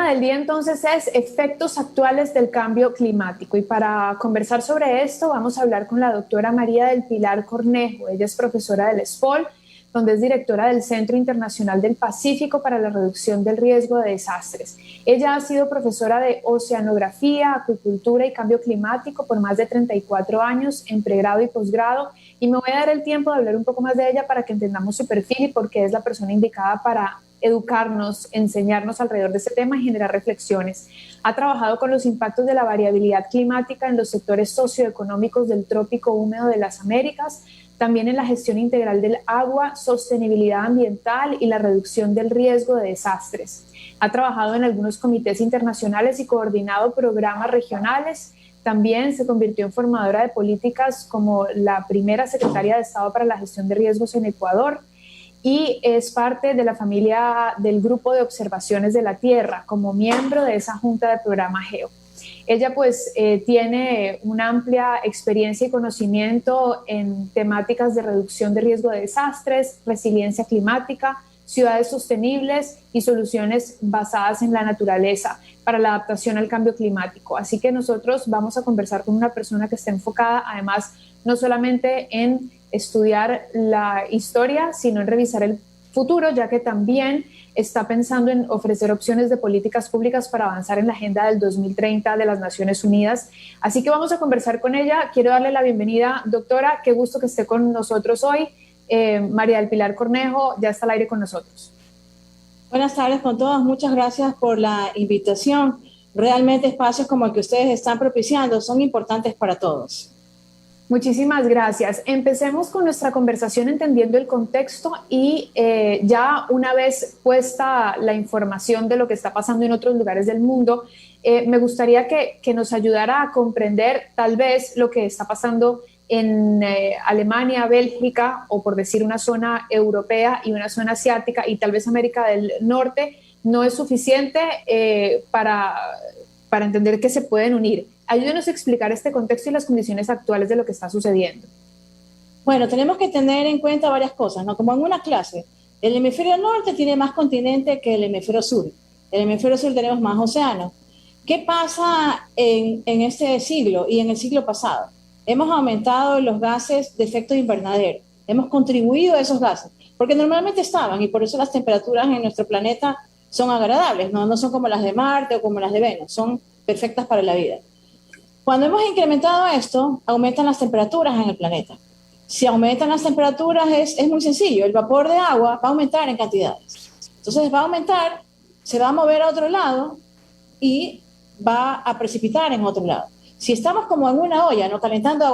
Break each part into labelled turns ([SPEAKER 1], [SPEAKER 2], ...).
[SPEAKER 1] tema del día entonces es efectos actuales del cambio climático y para conversar sobre esto vamos a hablar con la doctora María del Pilar Cornejo. Ella es profesora del SPOL, donde es directora del Centro Internacional del Pacífico para la Reducción del Riesgo de Desastres. Ella ha sido profesora de Oceanografía, Acuicultura y Cambio Climático por más de 34 años en pregrado y posgrado, y me voy a dar el tiempo de hablar un poco más de ella para que entendamos su perfil y por qué es la persona indicada para educarnos, enseñarnos alrededor de este tema y generar reflexiones. Ha trabajado con los impactos de la variabilidad climática en los sectores socioeconómicos del trópico húmedo de las Américas, también en la gestión integral del agua, sostenibilidad ambiental y la reducción del riesgo de desastres. Ha trabajado en algunos comités internacionales y coordinado programas regionales. También se convirtió en formadora de políticas como la primera secretaria de Estado para la Gestión de Riesgos en Ecuador, y es parte de la familia del Grupo de Observaciones de la Tierra, como miembro de esa junta de programa GEO. Ella pues tiene una amplia experiencia y conocimiento en temáticas de reducción de riesgo de desastres, resiliencia climática, ciudades sostenibles y soluciones basadas en la naturaleza para la adaptación al cambio climático. Así que nosotros vamos a conversar con una persona que está enfocada además no solamente en estudiar la historia, sino en revisar el futuro, ya que también está pensando en ofrecer opciones de políticas públicas para avanzar en la Agenda del 2030 de las Naciones Unidas. Así que vamos a conversar con ella. Quiero darle la bienvenida, doctora, qué gusto que esté con nosotros hoy. María del Pilar Cornejo ya está al aire con nosotros.
[SPEAKER 2] Buenas tardes con todos, muchas gracias por la invitación. Realmente espacios como el que ustedes están propiciando son importantes para todos.
[SPEAKER 1] Muchísimas gracias. Empecemos con nuestra conversación entendiendo el contexto y ya una vez puesta la información de lo que está pasando en otros lugares del mundo, me gustaría que nos ayudara a comprender tal vez lo que está pasando en Alemania, Bélgica, o por decir una zona europea y una zona asiática y tal vez América del Norte, no es suficiente para entender que se pueden unir. Ayúdenos a explicar este contexto y las condiciones actuales de lo que está sucediendo.
[SPEAKER 2] Bueno, tenemos que tener en cuenta varias cosas, ¿no? Como en una clase, el hemisferio norte tiene más continente que el hemisferio sur. En el hemisferio sur tenemos más océanos. ¿Qué pasa en este siglo y en el siglo pasado? Hemos aumentado los gases de efecto invernadero, hemos contribuido a esos gases, porque normalmente estaban y por eso las temperaturas en nuestro planeta son agradables, no son como las de Marte o como las de Venus, son perfectas para la vida. Cuando hemos incrementado esto, aumentan las temperaturas en el planeta. Si aumentan las temperaturas es muy sencillo, el vapor de agua va a aumentar en cantidades. Entonces va a aumentar, se va a mover a otro lado y va a precipitar en otro lado. Si estamos como en una olla, ¿no? Calentando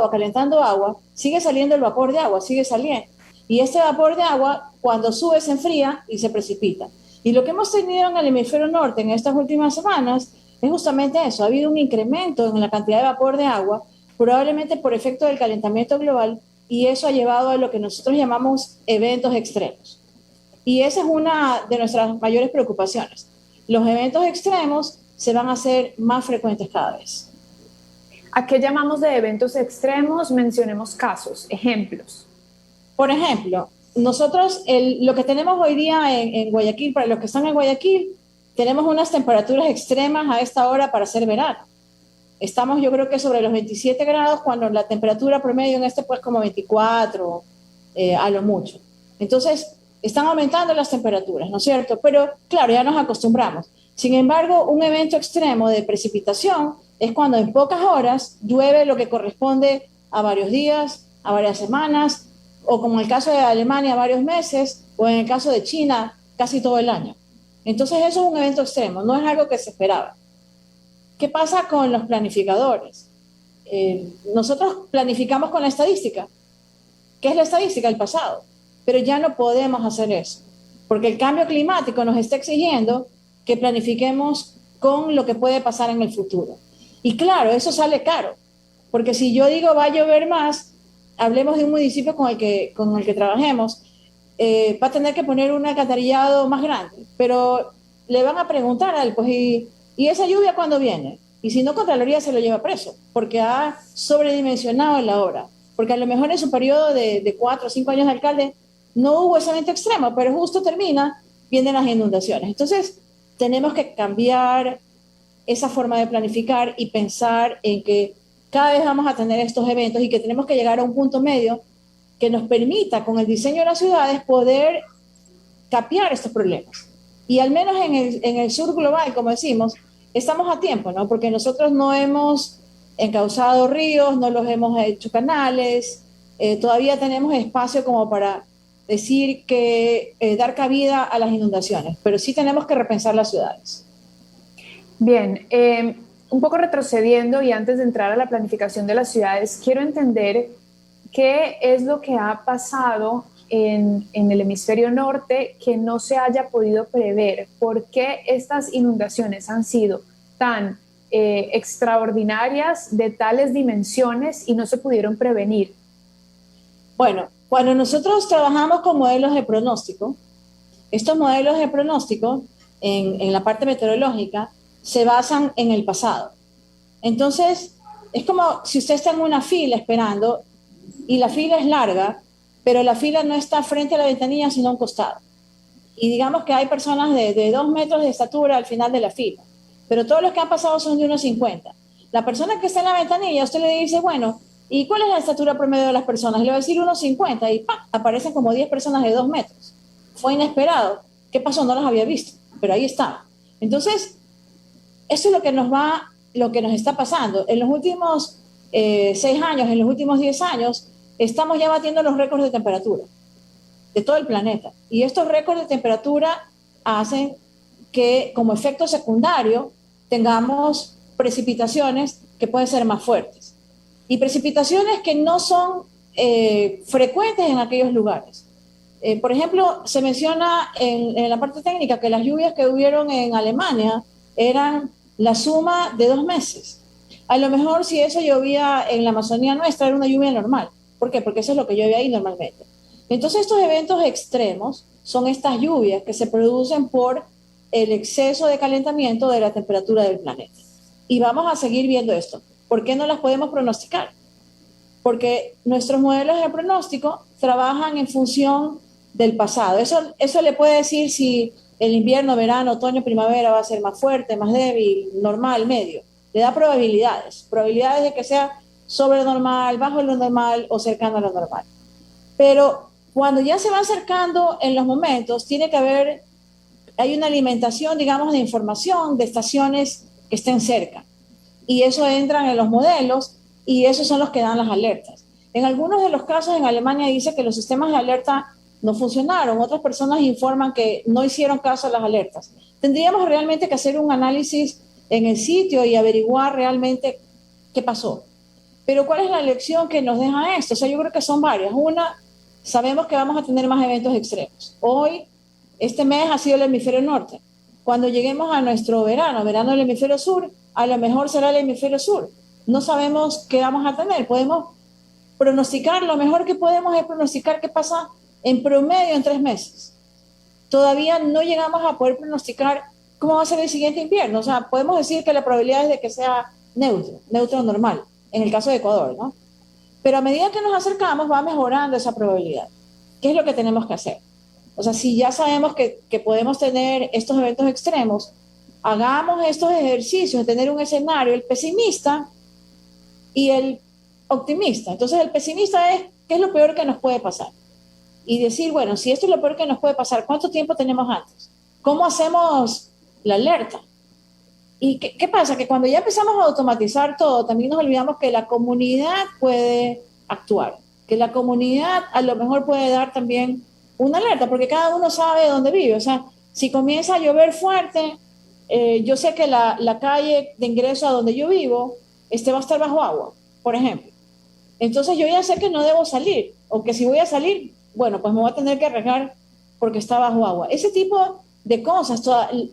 [SPEAKER 2] agua, sigue saliendo el vapor de agua, sigue saliendo. Y este vapor de agua, cuando sube, se enfría y se precipita. Y lo que hemos tenido en el hemisferio norte en estas últimas semanas es justamente eso. Ha habido un incremento en la cantidad de vapor de agua, probablemente por efecto del calentamiento global, y eso ha llevado a lo que nosotros llamamos eventos extremos. Y esa es una de nuestras mayores preocupaciones. Los eventos extremos se van a hacer más frecuentes cada vez.
[SPEAKER 1] ¿A qué llamamos de eventos extremos? Mencionemos casos, ejemplos.
[SPEAKER 2] Por ejemplo, nosotros lo que tenemos hoy día en Guayaquil, para los que están en Guayaquil, tenemos unas temperaturas extremas a esta hora para hacer verano. Estamos yo creo que sobre los 27 grados cuando la temperatura promedio en pues como 24 a lo mucho. Entonces, están aumentando las temperaturas, ¿no es cierto? Pero claro, ya nos acostumbramos. Sin embargo, un evento extremo de precipitación es cuando en pocas horas llueve lo que corresponde a varios días, a varias semanas, o como en el caso de Alemania, varios meses, o en el caso de China, casi todo el año. Entonces eso es un evento extremo, no es algo que se esperaba. ¿Qué pasa con los planificadores? Nosotros planificamos con la estadística. ¿Qué es la estadística? El pasado. Pero ya no podemos hacer eso, porque el cambio climático nos está exigiendo que planifiquemos con lo que puede pasar en el futuro. Y claro, eso sale caro, porque si yo digo va a llover más, hablemos de un municipio con el que trabajemos, va a tener que poner un alcantarillado más grande, pero le van a preguntar a él, pues, ¿y esa lluvia cuándo viene? Y si no, Contraloría se lo lleva preso, porque ha sobredimensionado la obra, porque a lo mejor en su periodo de 4 o 5 años de alcalde no hubo ese evento extremo, pero justo termina, vienen las inundaciones. Entonces, tenemos que cambiar esa forma de planificar y pensar en que cada vez vamos a tener estos eventos y que tenemos que llegar a un punto medio que nos permita con el diseño de las ciudades poder capear estos problemas. Y al menos en el sur global, como decimos, estamos a tiempo, ¿no? Porque nosotros no hemos encauzado ríos, no los hemos hecho canales, todavía tenemos espacio como para decir que dar cabida a las inundaciones, pero sí tenemos que repensar las ciudades.
[SPEAKER 1] Bien, un poco retrocediendo y antes de entrar a la planificación de las ciudades, quiero entender qué es lo que ha pasado en el hemisferio norte que no se haya podido prever. ¿Por qué estas inundaciones han sido tan extraordinarias, de tales dimensiones y no se pudieron prevenir?
[SPEAKER 2] Bueno, cuando nosotros trabajamos con modelos de pronóstico, estos modelos de pronóstico en la parte meteorológica se basan en el pasado. Entonces, es como si usted está en una fila esperando y la fila es larga, pero la fila no está frente a la ventanilla, sino a un costado. Y digamos que hay personas de 2 metros de estatura al final de la fila, pero todos los que han pasado son de 1,50. La persona que está en la ventanilla, usted le dice, bueno, ¿y cuál es la estatura promedio de las personas? Le va a decir 1,50 y ¡pam! Aparecen como 10 personas de 2 metros. Fue inesperado. ¿Qué pasó? No las había visto, pero ahí estaba. Entonces, eso es lo que nos está pasando. En los últimos 6 años, en los últimos 10 años, estamos ya batiendo los récords de temperatura de todo el planeta. Y estos récords de temperatura hacen que, como efecto secundario, tengamos precipitaciones que pueden ser más fuertes. Y precipitaciones que no son frecuentes en aquellos lugares. Por ejemplo, se menciona en la parte técnica que las lluvias que hubieron en Alemania eran la suma de 2 meses. A lo mejor si eso llovía en la Amazonía nuestra era una lluvia normal. ¿Por qué? Porque eso es lo que llueve ahí normalmente. Entonces estos eventos extremos son estas lluvias que se producen por el exceso de calentamiento de la temperatura del planeta. Y vamos a seguir viendo esto. ¿Por qué no las podemos pronosticar? Porque nuestros modelos de pronóstico trabajan en función del pasado. Eso le puede decir si el invierno, verano, otoño, primavera va a ser más fuerte, más débil, normal, medio. Le da probabilidades de que sea sobre normal, bajo lo normal o cercano a lo normal. Pero cuando ya se va acercando en los momentos, hay una alimentación, digamos, de información de estaciones que estén cerca. Y eso entran en los modelos y esos son los que dan las alertas. En algunos de los casos en Alemania dice que los sistemas de alerta no funcionaron, otras personas informan que no hicieron caso a las alertas. Tendríamos realmente que hacer un análisis en el sitio y averiguar realmente qué pasó. Pero ¿cuál es la lección que nos deja esto? O sea, yo creo que son varias. Una, sabemos que vamos a tener más eventos extremos. Hoy, este mes ha sido el hemisferio norte. Cuando lleguemos a nuestro verano del hemisferio sur, a lo mejor será el hemisferio sur. No sabemos qué vamos a tener. Podemos pronosticar, lo mejor que podemos es pronosticar qué pasa en promedio en 3 meses. Todavía no llegamos a poder pronosticar cómo va a ser el siguiente invierno. O sea, podemos decir que la probabilidad es de que sea neutro normal, en el caso de Ecuador, ¿no? Pero a medida que nos acercamos va mejorando esa probabilidad. ¿Qué es lo que tenemos que hacer? O sea, si ya sabemos que podemos tener estos eventos extremos, hagamos estos ejercicios de tener un escenario, el pesimista y el optimista. Entonces, el pesimista es, ¿qué es lo peor que nos puede pasar? Y decir, bueno, si esto es lo peor que nos puede pasar, ¿cuánto tiempo tenemos antes? ¿Cómo hacemos la alerta? ¿Y qué pasa? Que cuando ya empezamos a automatizar todo, también nos olvidamos que la comunidad puede actuar, que la comunidad a lo mejor puede dar también una alerta, porque cada uno sabe dónde vive. O sea, si comienza a llover fuerte, yo sé que la calle de ingreso a donde yo vivo va a estar bajo agua, por ejemplo. Entonces yo ya sé que no debo salir, o que si voy a salir, bueno, pues me voy a tener que arriesgar porque está bajo agua. Ese tipo de cosas,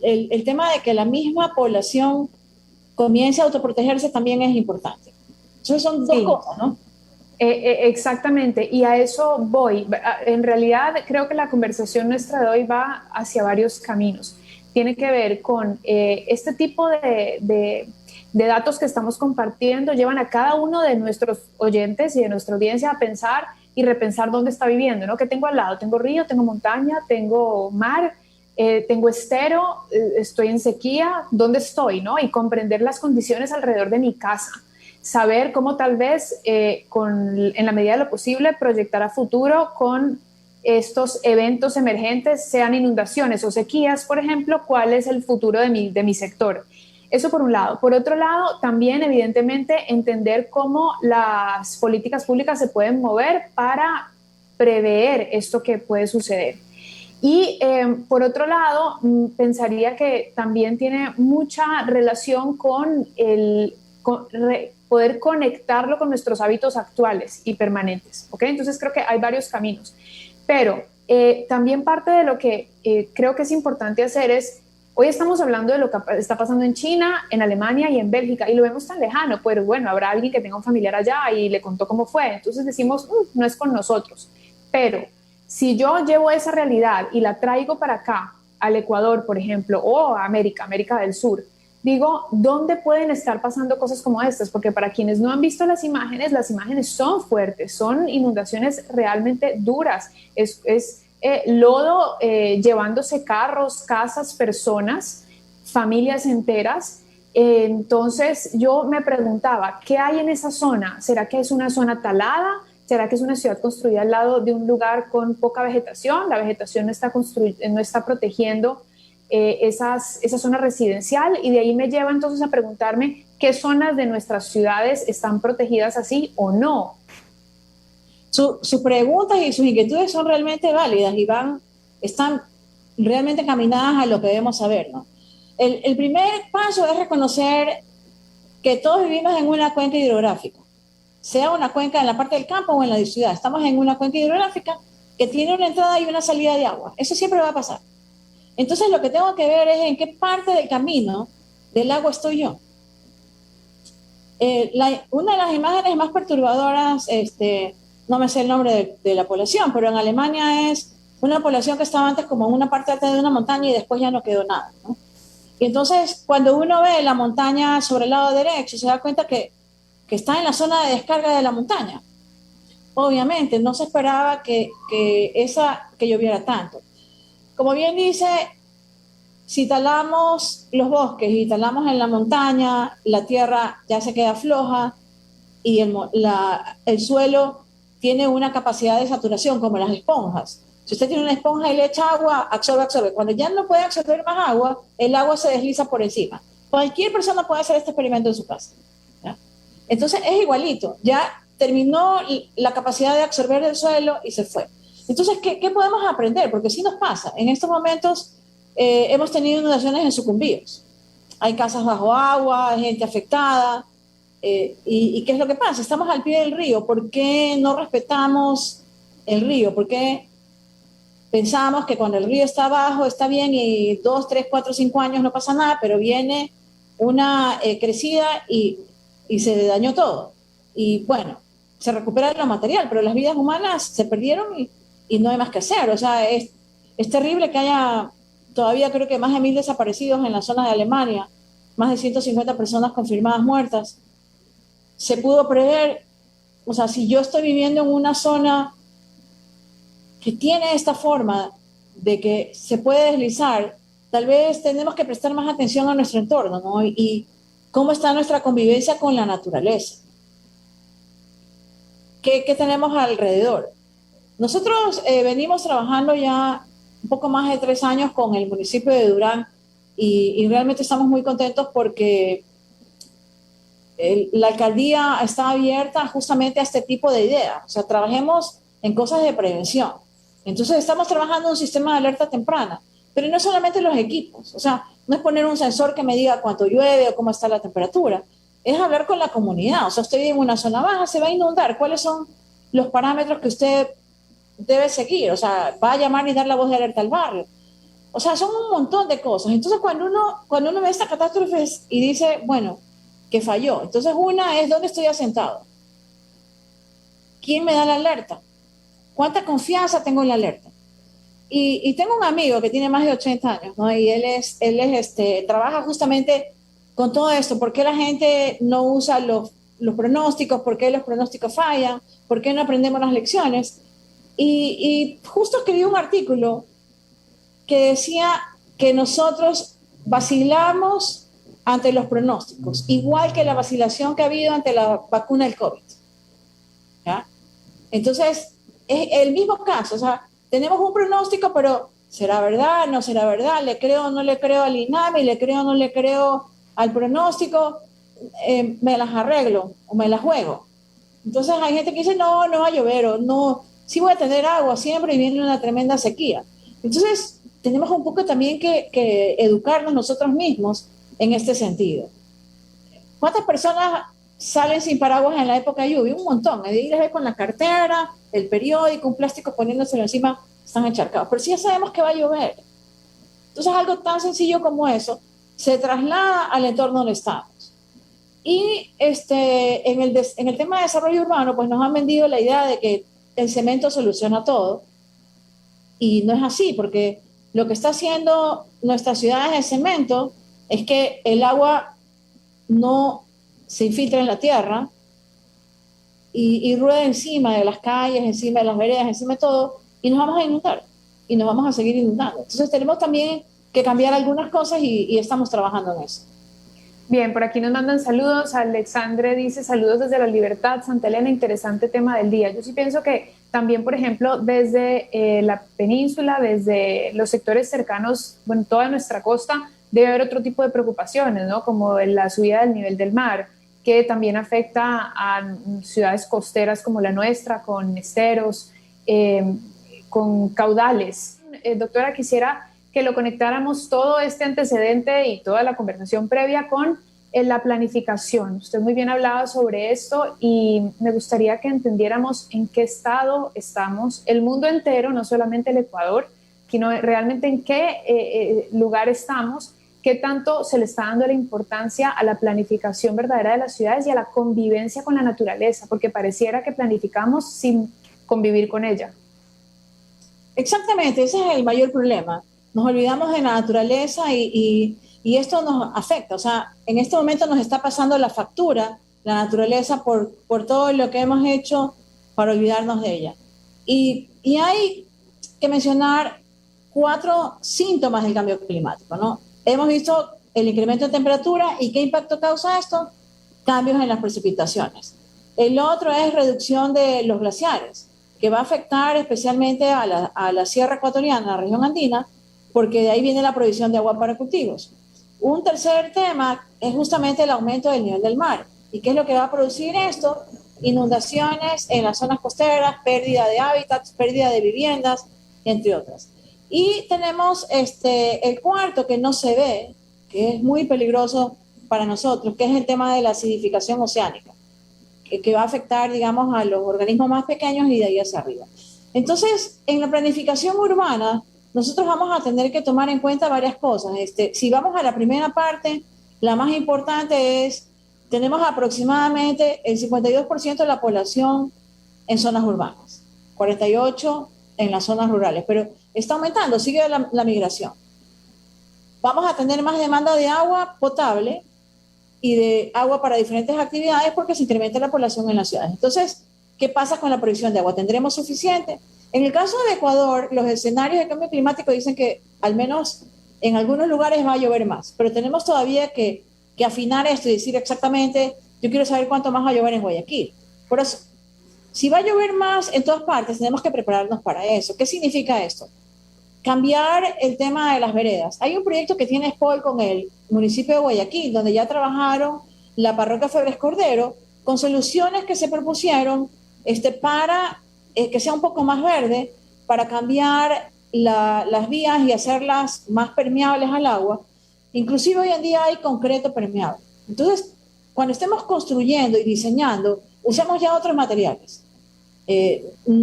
[SPEAKER 2] el tema de que la misma población comience a autoprotegerse también es importante. Entonces son dos cosas, ¿no?
[SPEAKER 1] Exactamente, y a eso voy. En realidad creo que la conversación nuestra de hoy va hacia varios caminos. Tiene que ver con este tipo de datos que estamos compartiendo, llevan a cada uno de nuestros oyentes y de nuestra audiencia a pensar y repensar dónde está viviendo, ¿no? ¿Qué tengo al lado? Tengo río, tengo montaña, tengo mar, tengo estero, estoy en sequía, ¿dónde estoy? ¿No? Y comprender las condiciones alrededor de mi casa. Saber cómo tal vez, en la medida de lo posible, proyectar a futuro con estos eventos emergentes, sean inundaciones o sequías, por ejemplo, cuál es el futuro de mi sector. Eso por un lado. Por otro lado, también evidentemente entender cómo las políticas públicas se pueden mover para prever esto que puede suceder. Y por otro lado, pensaría que también tiene mucha relación con poder conectarlo con nuestros hábitos actuales y permanentes. ¿Okay? Entonces creo que hay varios caminos. Pero también parte de lo que creo que es importante hacer es, hoy estamos hablando de lo que está pasando en China, en Alemania y en Bélgica, y lo vemos tan lejano, pero bueno, habrá alguien que tenga un familiar allá y le contó cómo fue. Entonces decimos, no es con nosotros. Pero si yo llevo esa realidad y la traigo para acá, al Ecuador, por ejemplo, o a América del Sur, digo, ¿dónde pueden estar pasando cosas como estas? Porque para quienes no han visto las imágenes son fuertes, son inundaciones realmente duras, es lodo llevándose carros, casas, personas, familias enteras. Entonces yo me preguntaba, ¿qué hay en esa zona? ¿Será que es una zona talada? ¿Será que es una ciudad construida al lado de un lugar con poca vegetación? La vegetación no está protegiendo esa zona residencial, y de ahí me lleva entonces a preguntarme qué zonas de nuestras ciudades están protegidas así o no.
[SPEAKER 2] Sus preguntas y sus inquietudes son realmente válidas y están realmente caminadas a lo que debemos saber, ¿no? El primer paso es reconocer que todos vivimos en una cuenca hidrográfica, sea una cuenca en la parte del campo o en la ciudad. Estamos en una cuenca hidrográfica que tiene una entrada y una salida de agua. Eso siempre va a pasar. Entonces lo que tengo que ver es en qué parte del camino del agua estoy yo. Una de las imágenes más perturbadoras, no me sé el nombre de la población, pero en Alemania es una población que estaba antes como en una parte alta de una montaña y después ya no quedó nada, ¿no? Y entonces cuando uno ve la montaña sobre el lado derecho, se da cuenta que está en la zona de descarga de la montaña. Obviamente no se esperaba que lloviera tanto. Como bien dice, si talamos los bosques y talamos en la montaña, la tierra ya se queda floja y el suelo tiene una capacidad de saturación como las esponjas. Si usted tiene una esponja y le echa agua, absorbe. Cuando ya no puede absorber más agua, el agua se desliza por encima. Cualquier persona puede hacer este experimento en su casa, ¿ya? Entonces es igualito, ya terminó la capacidad de absorber el suelo y se fue. Entonces, ¿qué podemos aprender? Porque sí nos pasa. En estos momentos hemos tenido inundaciones en sucumbíos. Hay casas bajo agua, hay gente afectada. ¿Y qué es lo que pasa? Estamos al pie del río. ¿Por qué no respetamos el río? ¿Por qué pensamos que cuando el río está abajo está bien y 2, 3, 4, 5 años no pasa nada, pero viene una crecida y se dañó todo? Y bueno, se recupera lo material, pero las vidas humanas se perdieron y no hay más que hacer. O sea, es terrible que haya todavía, creo que más de 1.000 desaparecidos en la zona de Alemania, más de 150 personas confirmadas muertas. Se pudo prever, o sea, si yo estoy viviendo en una zona que tiene esta forma de que se puede deslizar, tal vez tenemos que prestar más atención a nuestro entorno, ¿no? Y cómo está nuestra convivencia con la naturaleza. ¿Qué tenemos alrededor? Nosotros venimos trabajando ya un poco más de 3 años con el municipio de Durán y realmente estamos muy contentos porque la alcaldía está abierta justamente a este tipo de ideas. O sea, trabajemos en cosas de prevención. Entonces estamos trabajando en un sistema de alerta temprana, pero no solamente los equipos. O sea, no es poner un sensor que me diga cuánto llueve o cómo está la temperatura. Es hablar con la comunidad. O sea, estoy en una zona baja, se va a inundar. ¿Cuáles son los parámetros que usted debe seguir? O sea, va a llamar y dar la voz de alerta al barrio. O sea, son un montón de cosas. Entonces, cuando uno ve estas catástrofes y dice, bueno, que falló. Entonces, una es dónde estoy asentado. ¿Quién me da la alerta? ¿Cuánta confianza tengo en la alerta? Y tengo un amigo que tiene más de 80 años, ¿no? Y él trabaja justamente con todo esto. ¿Por qué la gente no usa los pronósticos? ¿Por qué los pronósticos fallan? ¿Por qué no aprendemos las lecciones? Y justo escribí un artículo que decía que nosotros vacilamos ante los pronósticos, igual que la vacilación que ha habido ante la vacuna del COVID. ¿Ya? Entonces, es el mismo caso, o sea, tenemos un pronóstico, pero ¿será verdad? ¿No será verdad? ¿Le creo o no le creo al INAMI? ¿Le creo o no le creo al pronóstico? ¿Me las arreglo o me las juego? Entonces hay gente que dice, no, no va a llover, o no, sí voy a tener agua siempre y viene una tremenda sequía. Entonces, tenemos un poco también que educarnos nosotros mismos en este sentido. ¿Cuántas personas salen sin paraguas en la época de lluvia? Un montón. Ahí les ve con la cartera, el periódico, un plástico poniéndoselo encima, están encharcados. Pero si ya sabemos que va a llover. Entonces, algo tan sencillo como eso se traslada al entorno donde estamos. Y en el tema de desarrollo urbano, pues nos han vendido la idea de que el cemento soluciona todo. Y no es así, porque lo que está haciendo nuestras ciudades de cemento es que el agua no se infiltra en la tierra y rueda encima de las calles, encima de las veredas, encima de todo, y nos vamos a inundar, y nos vamos a seguir inundando. Entonces tenemos también que cambiar algunas cosas y estamos trabajando en eso.
[SPEAKER 1] Bien, por aquí nos mandan saludos. Alexandre dice saludos desde La Libertad, Santa Elena, interesante tema del día. Yo sí pienso que también, por ejemplo, desde la península, desde los sectores cercanos, bueno, toda nuestra costa, debe haber otro tipo de preocupaciones, ¿no? Como la subida del nivel del mar, que también afecta a ciudades costeras como la nuestra, con esteros, con caudales. Doctora, quisiera que lo conectáramos todo este antecedente y toda la conversación previa con la planificación. Usted muy bien hablaba sobre esto y me gustaría que entendiéramos en qué estado estamos, el mundo entero, no solamente el Ecuador, sino realmente en qué lugar estamos, qué tanto se le está dando la importancia a la planificación verdadera de las ciudades y a la convivencia con la naturaleza, porque pareciera que planificamos sin convivir con ella.
[SPEAKER 2] Exactamente, ese es el mayor problema. Nos olvidamos de la naturaleza y esto nos afecta. O sea, en este momento nos está pasando la factura, la naturaleza, por todo lo que hemos hecho para olvidarnos de ella. Y hay que mencionar 4 síntomas del cambio climático, ¿no? Hemos visto el incremento de temperatura y ¿qué impacto causa esto? Cambios en las precipitaciones. El otro es reducción de los glaciares, que va a afectar especialmente a la sierra ecuatoriana, a la región andina, porque de ahí viene la provisión de agua para cultivos. Un tercer tema es justamente el aumento del nivel del mar. ¿Y qué es lo que va a producir esto? Inundaciones en las zonas costeras, pérdida de hábitats, pérdida de viviendas, entre otras. Y tenemos el cuarto que no se ve, que es muy peligroso para nosotros, que es el tema de la acidificación oceánica, que va a afectar, digamos, a los organismos más pequeños y de ahí hacia arriba. Entonces, en la planificación urbana, nosotros vamos a tener que tomar en cuenta varias cosas. Si vamos a la primera parte, la más importante es, tenemos aproximadamente el 52% de la población en zonas urbanas, 48% en las zonas rurales, pero está aumentando, sigue la migración. Vamos a tener más demanda de agua potable y de agua para diferentes actividades porque se incrementa la población en las ciudades. Entonces, ¿qué pasa con la provisión de agua? ¿Tendremos suficiente? En el caso de Ecuador, los escenarios de cambio climático dicen que al menos en algunos lugares va a llover más, pero tenemos todavía que afinar esto y decir exactamente, yo quiero saber cuánto más va a llover en Guayaquil. Por eso, si va a llover más en todas partes, tenemos que prepararnos para eso. ¿Qué significa esto? Cambiar el tema de las veredas. Hay un proyecto que tiene SPOL con el municipio de Guayaquil, donde ya trabajaron la parroquia Febres Cordero con soluciones que se propusieron para que sea un poco más verde, para cambiar las vías y hacerlas más permeables al agua. Inclusive hoy en día hay concreto permeable. Entonces, cuando estemos construyendo y diseñando, usemos ya otros materiales.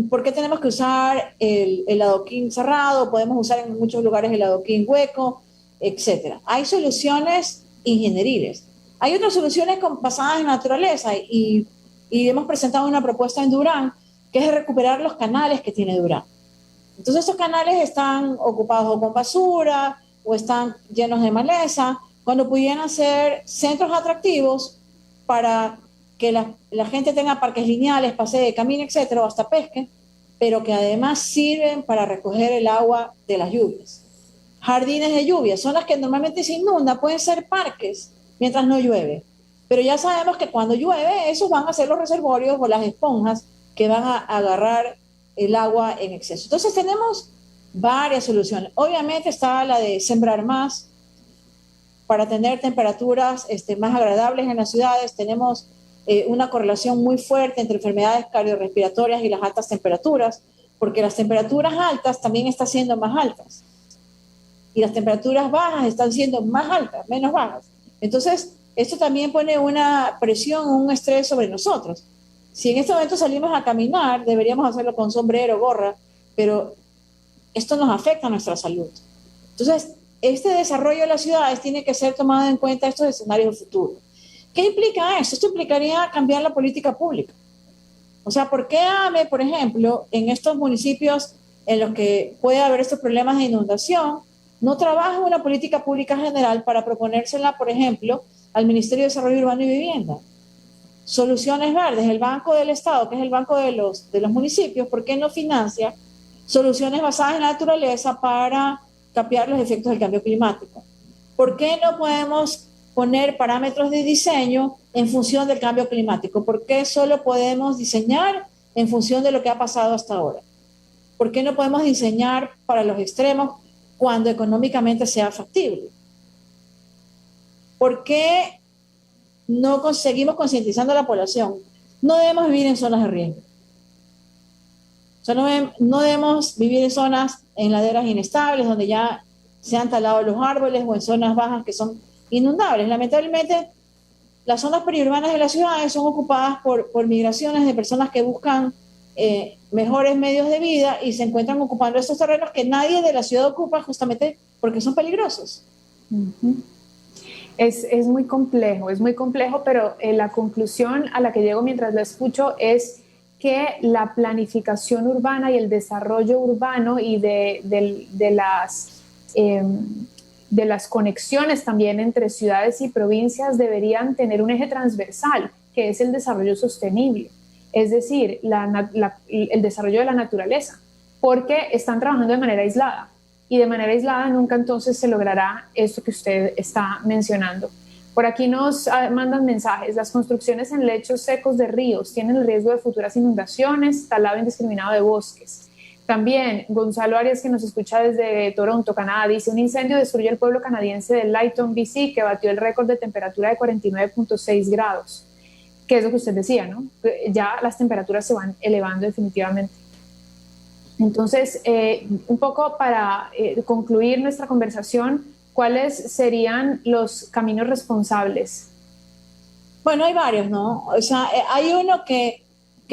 [SPEAKER 2] ¿Por qué tenemos que usar el adoquín cerrado? Podemos usar en muchos lugares el adoquín hueco, etcétera. Hay soluciones ingenieriles. Hay otras soluciones basadas en naturaleza y hemos presentado una propuesta en Durán que es recuperar los canales que tiene Durán. Entonces esos canales están ocupados o con basura o están llenos de maleza, cuando pudieran ser centros atractivos para que la gente tenga parques lineales, pasee, camine, etcétera, o hasta pesque, pero que además sirven para recoger el agua de las lluvias. jardines de lluvia, zonas que normalmente se inundan, pueden ser parques mientras no llueve. Pero ya sabemos que cuando llueve, esos van a ser los reservorios o las esponjas que van a agarrar el agua en exceso. Entonces tenemos varias soluciones. Obviamente está la de sembrar más para tener temperaturas más agradables en las ciudades. Tenemos una correlación muy fuerte entre enfermedades cardiorrespiratorias y las altas temperaturas, porque las temperaturas altas también están siendo más altas y las temperaturas bajas están siendo más altas, menos bajas. Entonces, esto también pone una presión, un estrés sobre nosotros. Si en este momento salimos a caminar, deberíamos hacerlo con sombrero, gorra, pero esto nos afecta a nuestra salud. Entonces, este desarrollo de las ciudades tiene que ser tomado en cuenta estos escenarios futuros. ¿Qué implica esto? Esto implicaría cambiar la política pública. O sea, ¿por qué AME, por ejemplo, en estos municipios en los que puede haber estos problemas de inundación, no trabaja una política pública general para proponérsela, por ejemplo, al Ministerio de Desarrollo Urbano y Vivienda? Soluciones Verdes, el Banco del Estado, que es el banco de los municipios, ¿por qué no financia soluciones basadas en la naturaleza para capear los efectos del cambio climático? ¿Por qué no podemos poner parámetros de diseño en función del cambio climático? ¿Por qué solo podemos diseñar en función de lo que ha pasado hasta ahora? ¿Por qué no podemos diseñar para los extremos cuando económicamente sea factible? ¿Por qué no seguimos concientizando a la población? No debemos vivir en zonas de riesgo. O sea, no debemos vivir en zonas, en laderas inestables, donde ya se han talado los árboles, o en zonas bajas que son inundables. Lamentablemente, las zonas periurbanas de las ciudades son ocupadas por migraciones de personas que buscan mejores medios de vida y se encuentran ocupando estos terrenos que nadie de la ciudad ocupa justamente porque son peligrosos.
[SPEAKER 1] Es muy complejo, pero la conclusión a la que llego mientras la escucho es que la planificación urbana y el desarrollo urbano y de las conexiones también entre ciudades y provincias deberían tener un eje transversal, que es el desarrollo sostenible, es decir, el desarrollo de la naturaleza, porque están trabajando de manera aislada. Y de manera aislada nunca entonces se logrará esto que usted está mencionando. Por aquí nos mandan mensajes. Las construcciones en lechos secos de ríos tienen el riesgo de futuras inundaciones, talado indiscriminado de bosques. También Gonzalo Arias, que nos escucha desde Toronto, Canadá, dice: un incendio destruyó el pueblo canadiense de Lytton, BC, que batió el récord de temperatura de 49.6 grados. Que es lo que usted decía, ¿no? Ya las temperaturas se van elevando definitivamente. Entonces, un poco para concluir nuestra conversación, ¿cuáles serían los caminos responsables?
[SPEAKER 2] Bueno, hay varios, ¿no? O sea, hay uno que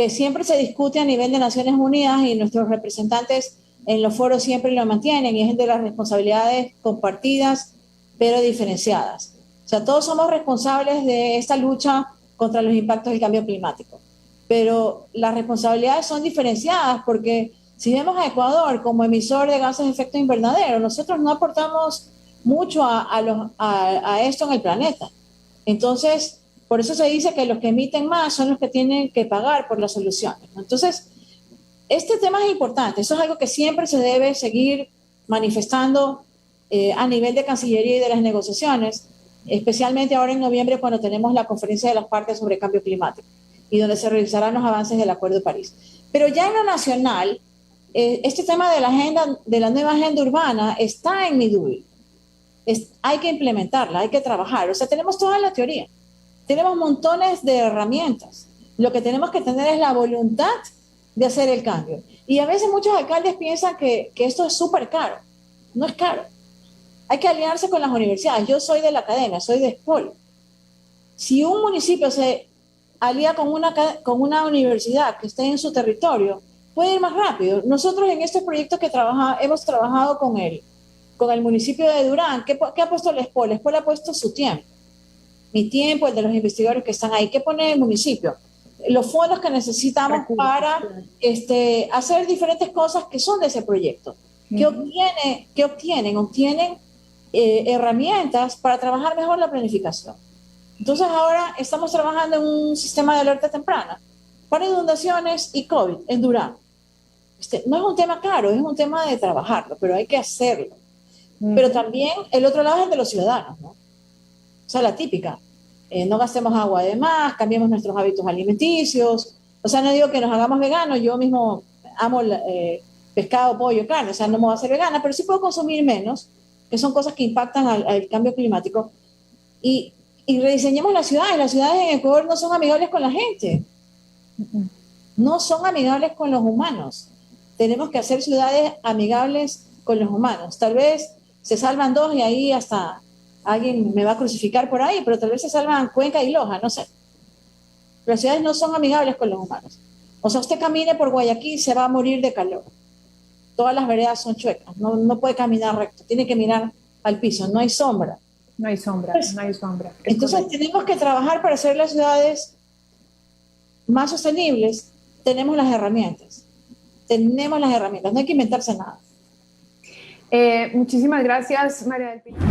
[SPEAKER 2] siempre se discute a nivel de Naciones Unidas y nuestros representantes en los foros siempre lo mantienen, y es el de las responsabilidades compartidas pero diferenciadas. O sea, todos somos responsables de esta lucha contra los impactos del cambio climático, pero las responsabilidades son diferenciadas porque si vemos a Ecuador como emisor de gases de efecto invernadero, nosotros no aportamos mucho a esto en el planeta. Entonces, por eso se dice que los que emiten más son los que tienen que pagar por las soluciones. Entonces, este tema es importante. Eso es algo que siempre se debe seguir manifestando a nivel de Cancillería y de las negociaciones, especialmente ahora en noviembre, cuando tenemos la conferencia de las partes sobre cambio climático y donde se revisarán los avances del Acuerdo de París. Pero ya en lo nacional, este tema de la nueva agenda urbana está en MIDUI. Hay que implementarla, hay que trabajar. O sea, tenemos toda la teoría, tenemos montones de herramientas. Lo que tenemos que tener es la voluntad de hacer el cambio. Y a veces muchos alcaldes piensan que esto es súper caro. No es caro. Hay que aliarse con las universidades. Yo soy de la academia, soy de SPOL. Si un municipio se alía con una universidad que esté en su territorio, puede ir más rápido. Nosotros en este proyecto que hemos trabajado con el municipio de Durán, ¿qué ha puesto el SPOL? El SPOL ha puesto su tiempo. Mi tiempo, el de los investigadores que están ahí. ¿Qué pone el municipio? Los fondos que necesitamos para hacer diferentes cosas que son de ese proyecto. ¿Qué obtienen? Obtienen herramientas para trabajar mejor la planificación. Entonces ahora estamos trabajando en un sistema de alerta temprana para inundaciones y COVID en Durán. No es un tema caro, es un tema de trabajarlo, pero hay que hacerlo. Pero también el otro lado es el de los ciudadanos, ¿no? O sea, la típica. No gastemos agua de más, cambiemos nuestros hábitos alimenticios. O sea, no digo que nos hagamos veganos, yo mismo amo pescado, pollo, carne, o sea, no me voy a hacer vegana, pero sí puedo consumir menos, que son cosas que impactan al cambio climático. Y rediseñemos las ciudades en Ecuador no son amigables con la gente, no son amigables con los humanos. Tenemos que hacer ciudades amigables con los humanos. Tal vez se salvan dos y ahí hasta alguien me va a crucificar por ahí, pero tal vez se salvan Cuenca y Loja, no sé. Las ciudades no son amigables con los humanos. O sea, usted camine por Guayaquil y se va a morir de calor. Todas las veredas son chuecas, no puede caminar recto, tiene que mirar al piso, no hay sombra.
[SPEAKER 1] No hay sombra,
[SPEAKER 2] Pues,
[SPEAKER 1] no hay sombra.
[SPEAKER 2] Entonces
[SPEAKER 1] Correcto.
[SPEAKER 2] tenemos que trabajar para hacer las ciudades más sostenibles. Tenemos las herramientas, no hay que inventarse nada.
[SPEAKER 1] Muchísimas gracias, María del Pilar.